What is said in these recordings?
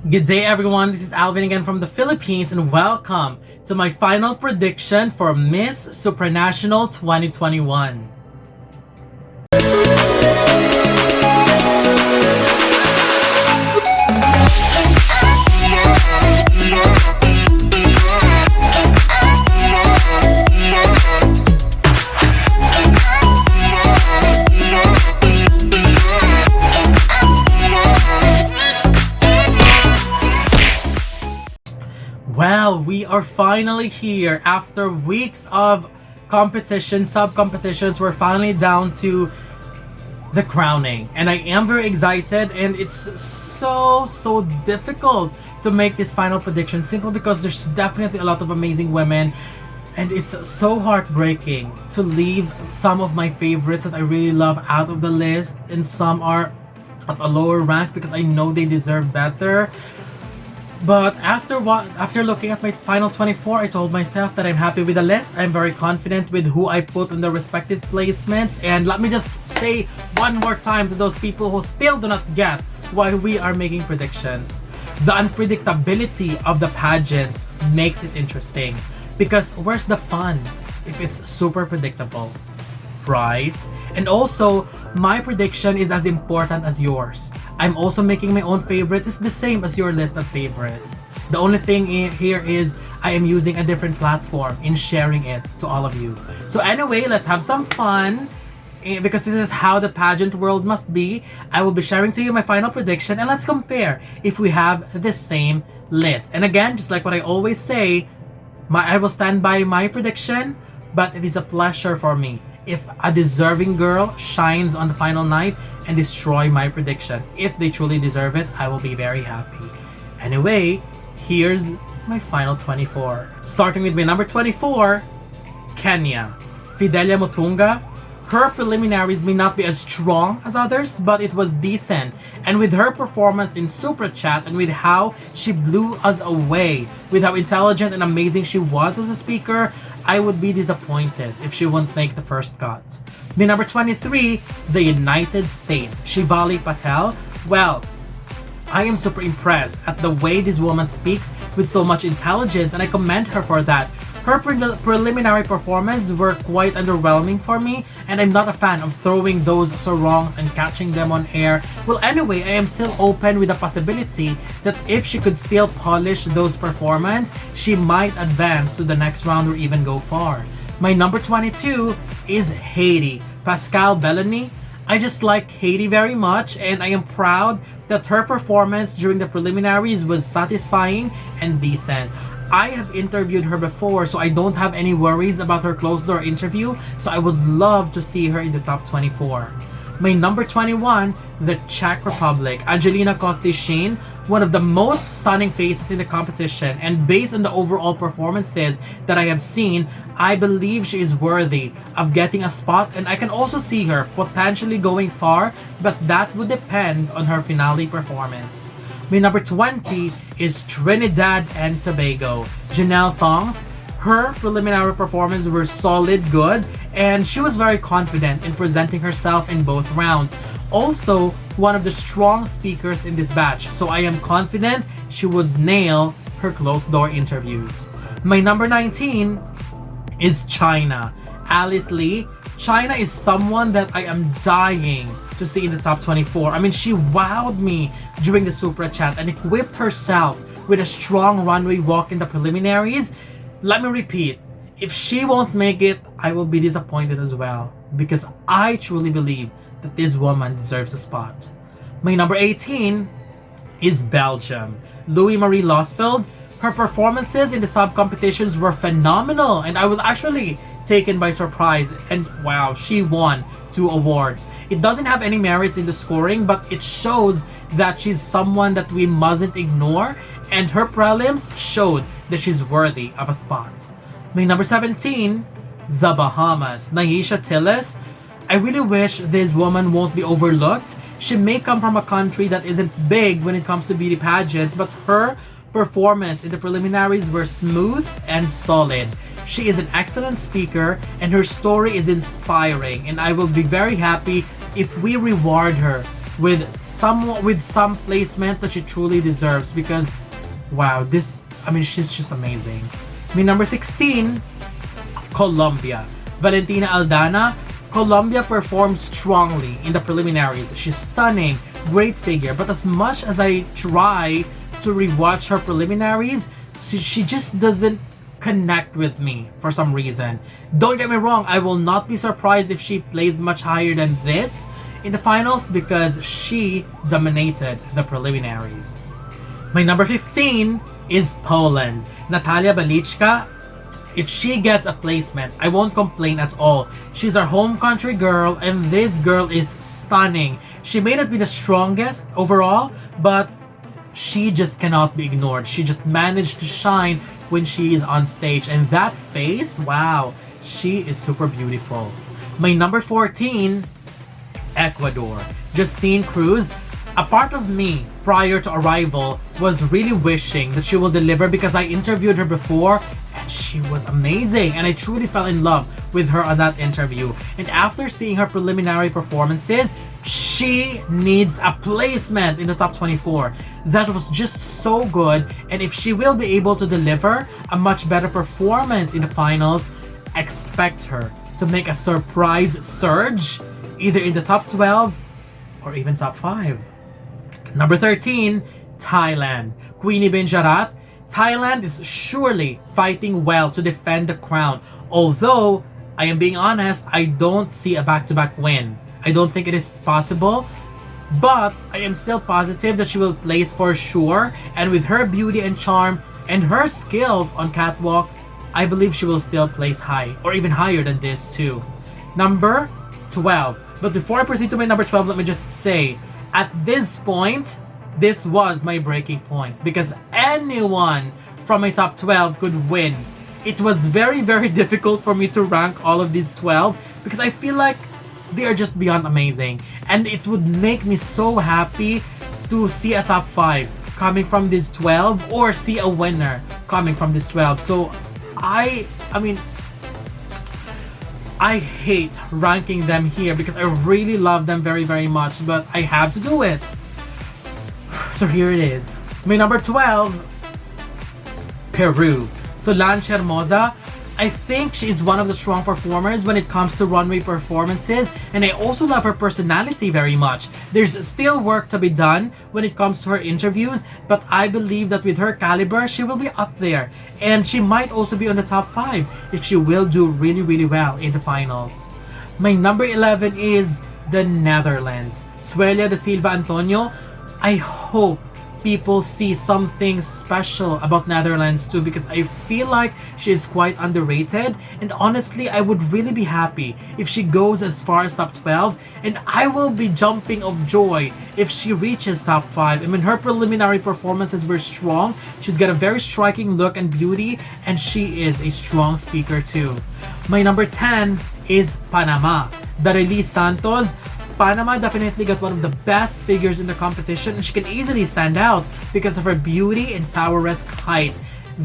Good day everyone, this is Alvin again from the Philippines and welcome to my final prediction for Miss Supranational 2021. Well, we are finally here after weeks of competition, sub-competitions. We're finally down to the crowning and I am very excited, and it's so difficult to make this final prediction simply because there's definitely a lot of amazing women, and it's so heartbreaking to leave some of my favorites that I really love out of the list, and some are at a lower rank because I know they deserve better. But after looking at my final 24, I told myself that I'm happy with the list. I'm very confident with who I put in the respective placements. And let me just say one more time to those people who still do not get why we are making predictions. The unpredictability of the pageants makes it interesting. Because where's the fun if it's super predictable, right? And also, my prediction is as important as yours. I'm also making my own favorites. It's the same as your list of favorites. The only thing here is I am using a different platform in sharing it to all of you. So anyway, let's have some fun. Because this is how the pageant world must be. I will be sharing to you my final prediction, and let's compare if we have the same list. And again, just like what I always say, I will stand by my prediction, but it is a pleasure for me if a deserving girl shines on the final night and destroy my prediction. If they truly deserve it, I will be very happy. Anyway, here's my final 24. Starting with my number 24, Kenya. Fidelia Mutunga. Her preliminaries may not be as strong as others, but it was decent. And with her performance in Super Chat and with how she blew us away, with how intelligent and amazing she was as a speaker, I would be disappointed if she wouldn't make the first cut. My number 23, the United States. Shivali Patel. Well, I am super impressed at the way this woman speaks with so much intelligence, and I commend her for that. Her preliminary performances were quite underwhelming for me, and I'm not a fan of throwing those sarongs and catching them on air. Well, anyway, I am still open with the possibility that if she could still polish those performances, she might advance to the next round or even go far. My number 22 is Haiti. Pascal Bellany. I just like Haiti very much, and I am proud that her performance during the preliminaries was satisfying and decent. I have interviewed her before, so I don't have any worries about her closed-door interview, so I would love to see her in the top 24. My number 21, the Czech Republic. Angelina Kostyshyn, one of the most stunning faces in the competition, and based on the overall performances that I have seen, I believe she is worthy of getting a spot, and I can also see her potentially going far, but that would depend on her finale performance. My number 20 is Trinidad and Tobago. Janelle Thongs. Her preliminary performances were solid good, and she was very confident in presenting herself in both rounds. Also, one of the strong speakers in this batch, so I am confident she would nail her closed-door interviews. My number 19 is China. Alice Lee. China is someone that I am dying to see in the top 24. I mean, she wowed me during the Super Chat and equipped herself with a strong runway walk in the preliminaries. Let me repeat, if she won't make it, I will be disappointed as well, because I truly believe that this woman deserves a spot. My number 18 is Belgium. Louis-Marie Losfeld. Her performances in the sub-competitions were phenomenal, and I was actually taken by surprise, and wow, she won 2 awards. It doesn't have any merits in the scoring, but it shows that she's someone that we mustn't ignore, and her prelims showed that she's worthy of a spot. My number 17, the Bahamas. Nyisha Tilus. I really wish this woman won't be overlooked. She may come from a country that isn't big when it comes to beauty pageants, but her performance in the preliminaries were smooth and solid. She is an excellent speaker and her story is inspiring, and I will be very happy if we reward her with some placement that she truly deserves, because wow, she's just amazing. Number 16, Colombia. Valentina Aldana. Colombia performed strongly in the preliminaries. She's stunning, great figure, but as much as I try to rewatch her preliminaries, she just doesn't connect with me for some reason. Don't get me wrong, I will not be surprised if she plays much higher than this in the finals, because she dominated the preliminaries. My number 15 is Poland. Natalia Balichka. If she gets a placement, I won't complain at all. She's our home country girl, and this girl is stunning. She may not be the strongest overall, but she just cannot be ignored. She just managed to shine when she is on stage, and that face, wow, she is super beautiful. My number 14, Ecuador. Justine Cruz. A part of me prior to arrival was really wishing that she will deliver, because I interviewed her before and she was amazing, and I truly fell in love with her on that interview. And after seeing her preliminary performances, she needs a placement in the top 24. That was just so good, and if she will be able to deliver a much better performance in the finals, expect her to make a surprise surge either in the top 12 or even top 5. Number 13, Thailand. Queenie Benjarat. Thailand is surely fighting well to defend the crown. Although, I am being honest, I don't see a back-to-back win. I don't think it is possible. But I am still positive that she will place for sure. And with her beauty and charm and her skills on catwalk, I believe she will still place high, or even higher than this too. Number 12. But before I proceed to my number 12, let me just say, at this point, this was my breaking point, because anyone from my top 12 could win. It was very, very difficult for me to rank all of these 12, because I feel like they are just beyond amazing, and it would make me so happy to see a top 5 coming from this 12, or see a winner coming from this 12. So I hate ranking them here because I really love them very, very much, but I have to do it. So here it is. My number 12, Peru. Solange Hermosa. I think she is one of the strong performers when it comes to runway performances, and I also love her personality very much. There's still work to be done when it comes to her interviews, but I believe that with her caliber, she will be up there, and she might also be on the top 5 if she will do really, really well in the finals. My number 11 is the Netherlands. Suelia da Silva Antonio. I hope people see something special about Netherlands too, because I feel like she is quite underrated, and honestly I would really be happy if she goes as far as top 12, and I will be jumping of joy if she reaches top 5. I mean, her preliminary performances were strong. She's got a very striking look and beauty, and she is a strong speaker too. My number 10 is Panama. Darely Santos. Panama definitely got one of the best figures in the competition, and she can easily stand out because of her beauty and tower-esque height.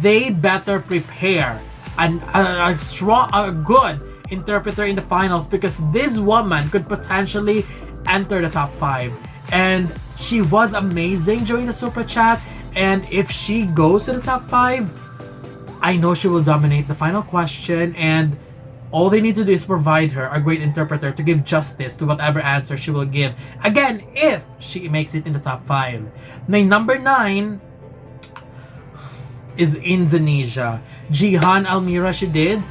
They better prepare a good interpreter in the finals, because this woman could potentially enter the top 5. And she was amazing during the Super Chat, and if she goes to the top 5, I know she will dominate the final question, and all they need to do is provide her a great interpreter to give justice to whatever answer she will give. Again, if she makes it in the top 5. My number 9 is Indonesia. Jlhano Almira Chedid.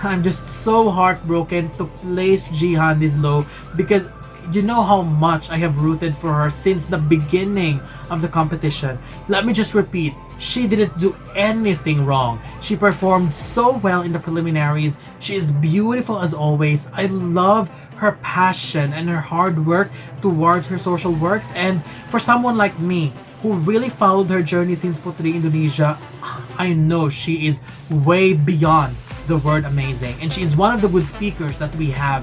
I'm just so heartbroken to place Jlhano this low, because you know how much I have rooted for her since the beginning of the competition. Let me just repeat, she didn't do anything wrong. She performed so well in the preliminaries. She is beautiful as always. I love her passion and her hard work towards her social works, and for someone like me who really followed her journey since Putri Indonesia, I know she is way beyond the word amazing, and she is one of the good speakers that we have.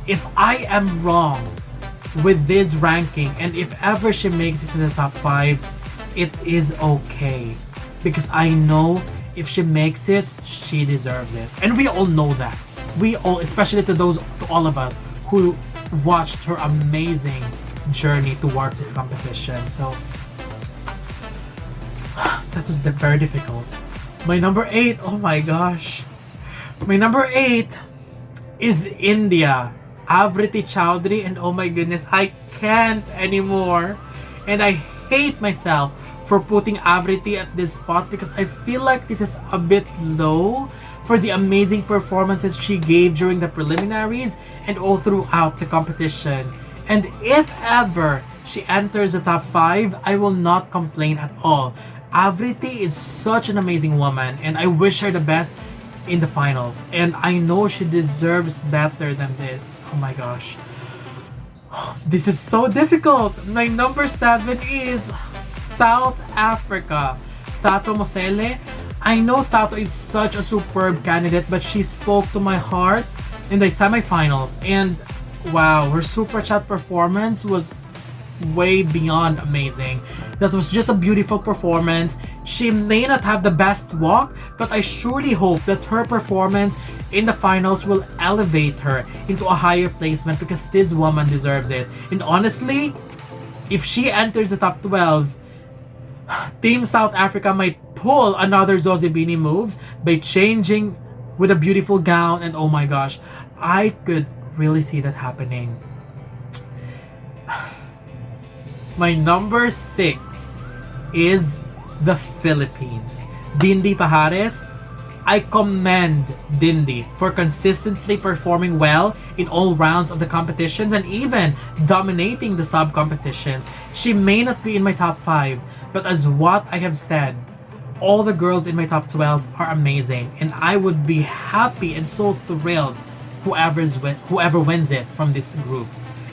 If I am wrong with this ranking, and if ever she makes it to the top 5, it is okay, because I know if she makes it, she deserves it, and we all know that. We all, especially to all of us who watched her amazing journey towards this competition. So that was very difficult. My number 8, oh my gosh. My number 8 is India. Avriti Chowdhury, and oh my goodness, I can't anymore. And I hate myself for putting Avriti at this spot because I feel like this is a bit low for the amazing performances she gave during the preliminaries and all throughout the competition. And if ever she enters the top 5, I will not complain at all. Avriti is such an amazing woman, and I wish her the best in the finals. And I know she deserves better than this. Oh my gosh. This is so difficult. My number 7 is South Africa. Thato Mosele. I know Thato is such a superb candidate, but she spoke to my heart in the semifinals. And wow, her super chat performance was way beyond amazing. That was just a beautiful performance. She may not have the best walk, but I surely hope that her performance in the finals will elevate her into a higher placement because this woman deserves it. And honestly, if she enters the top 12, Team South Africa might pull another Zozibini moves by changing with a beautiful gown, and oh my gosh, I could really see that happening. My number 6 is the Philippines. Dindi Pajares. I commend Dindi for consistently performing well in all rounds of the competitions and even dominating the sub-competitions. She may not be in my top 5, but as what I have said, all the girls in my top 12 are amazing, and I would be happy and so thrilled whoever wins it from this group.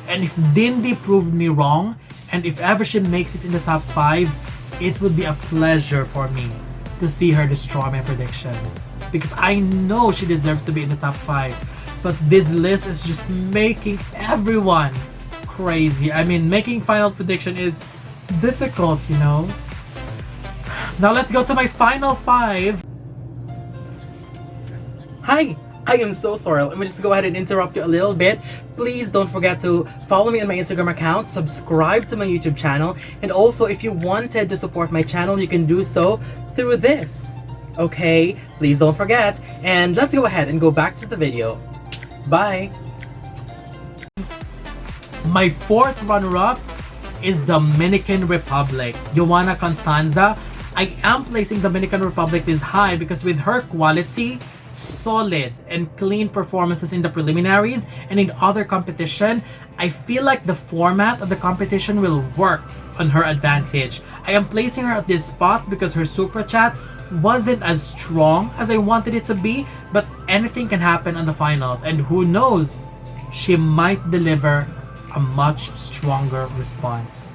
And if Dindi proved me wrong, and if ever she makes it in the top 5, it would be a pleasure for me to see her destroy my prediction. Because I know she deserves to be in the top 5. But this list is just making everyone crazy. I mean, making final prediction is difficult, you know? Now let's go to my final 5. Hi! I am so sorry. Let me just go ahead and interrupt you a little bit. Please don't forget to follow me on my Instagram account, subscribe to my YouTube channel, and also if you wanted to support my channel, you can do so through this. Okay? Please don't forget. And let's go ahead and go back to the video. Bye! My 4th runner-up is Dominican Republic. Eoanna Constanza. I am placing Dominican Republic this high because with her quality, solid and clean performances in the preliminaries and in other competition, I feel like the format of the competition will work on her advantage. I am placing her at this spot because her super chat wasn't as strong as I wanted it to be, but anything can happen on the finals, and who knows, she might deliver a much stronger response.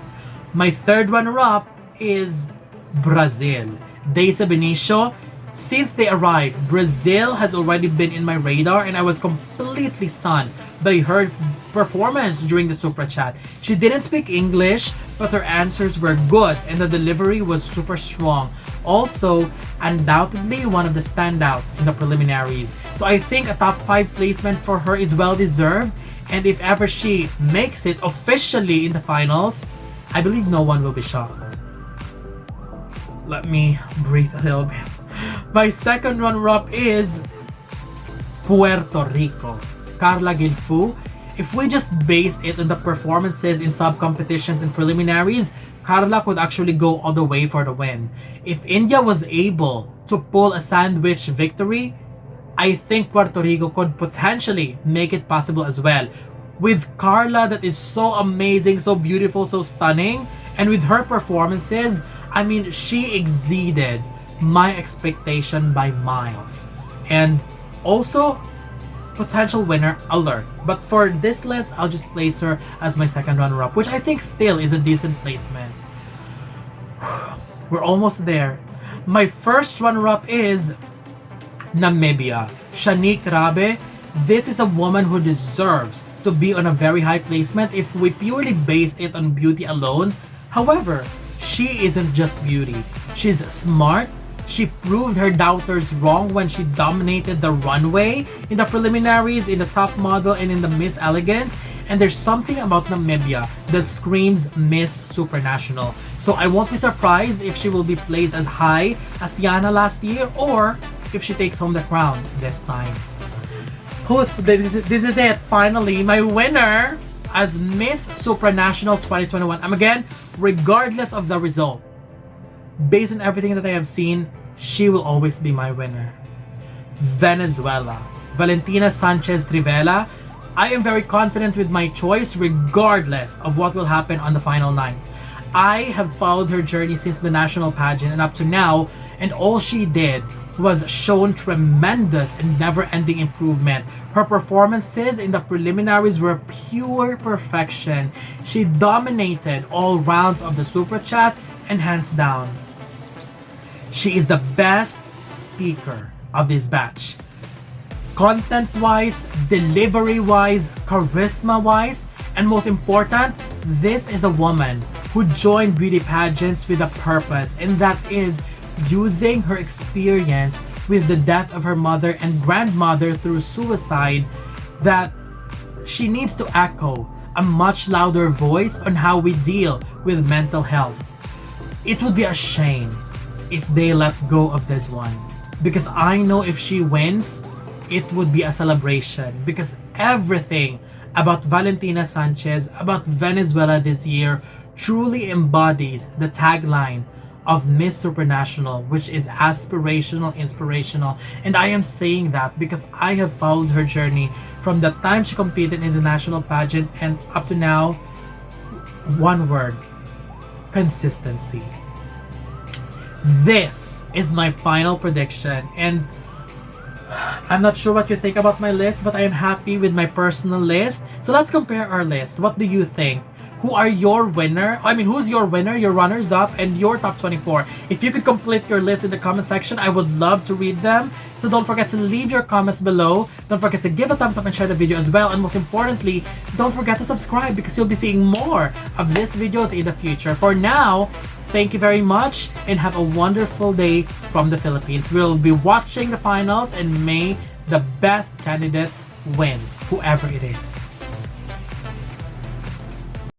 My 3rd runner-up is Brazil. Deisa Benicio. Since they arrived, Brazil has already been in my radar, and I was completely stunned by her performance during the super chat. She didn't speak English, but her answers were good and the delivery was super strong. Also, undoubtedly one of the standouts in the preliminaries. So I think a top 5 placement for her is well deserved, and if ever she makes it officially in the finals, I believe no one will be shocked. Let me breathe a little bit. My 2nd runner-up is Puerto Rico. Carla Gilfu. If we just base it on the performances in sub-competitions and preliminaries, Carla could actually go all the way for the win. If India was able to pull a sandwich victory, I think Puerto Rico could potentially make it possible as well. With Carla that is so amazing, so beautiful, so stunning, and with her performances, I mean, she exceeded my expectation by miles. And also, potential winner alert. But for this list, I'll just place her as my 2nd runner-up, which I think still is a decent placement. We're almost there. My 1st runner-up is Namibia. Chanique Rabo. This is a woman who deserves to be on a very high placement if we purely based it on beauty alone. However, she isn't just beauty. She's smart. She proved her doubters wrong when she dominated the runway in the preliminaries, in the top model, and in the Miss Elegance. and there's something about Namibia that screams Miss Supranational. So I won't be surprised if she will be placed as high as Eoanna last year, or if she takes home the crown this time. This is it, finally, my winner as Miss Supranational 2021. Again, regardless of the result, based on everything that I have seen, she will always be my winner. Venezuela, Valentina Sanchez Trivela. I am very confident with my choice regardless of what will happen on the final night. I have followed her journey since the national pageant and up to now, and all she did was shown tremendous and never-ending improvement. Her performances in the preliminaries were pure perfection. She dominated all rounds of the Super Chat, and hands down, she is the best speaker of this batch. Content-wise, delivery-wise, charisma-wise, and most important, this is a woman who joined beauty pageants with a purpose, and that is using her experience with the death of her mother and grandmother through suicide, that she needs to echo a much louder voice on how we deal with mental health. It would be a shame if they let go of this one, because I know if she wins, it would be a celebration, because everything about Valentina Sanchez, about Venezuela this year, truly embodies the tagline of Miss Supranational, which is aspirational, inspirational. And I am saying that because I have followed her journey from the time she competed in the national pageant and up to now. One word: consistency. This is my final prediction, and I'm not sure what you think about my list, but I am happy with my personal list. So let's compare our list. What do you think? Who are your winner? Who's your winner, your runners-up, and your top 24? If you could complete your list in the comment section, I would love to read them. So don't forget to leave your comments below. Don't forget to give a thumbs up and share the video as well. And most importantly, don't forget to subscribe, because you'll be seeing more of these videos in the future. For now, thank you very much and have a wonderful day from the Philippines. We'll be watching the finals, and may the best candidate wins, whoever it is.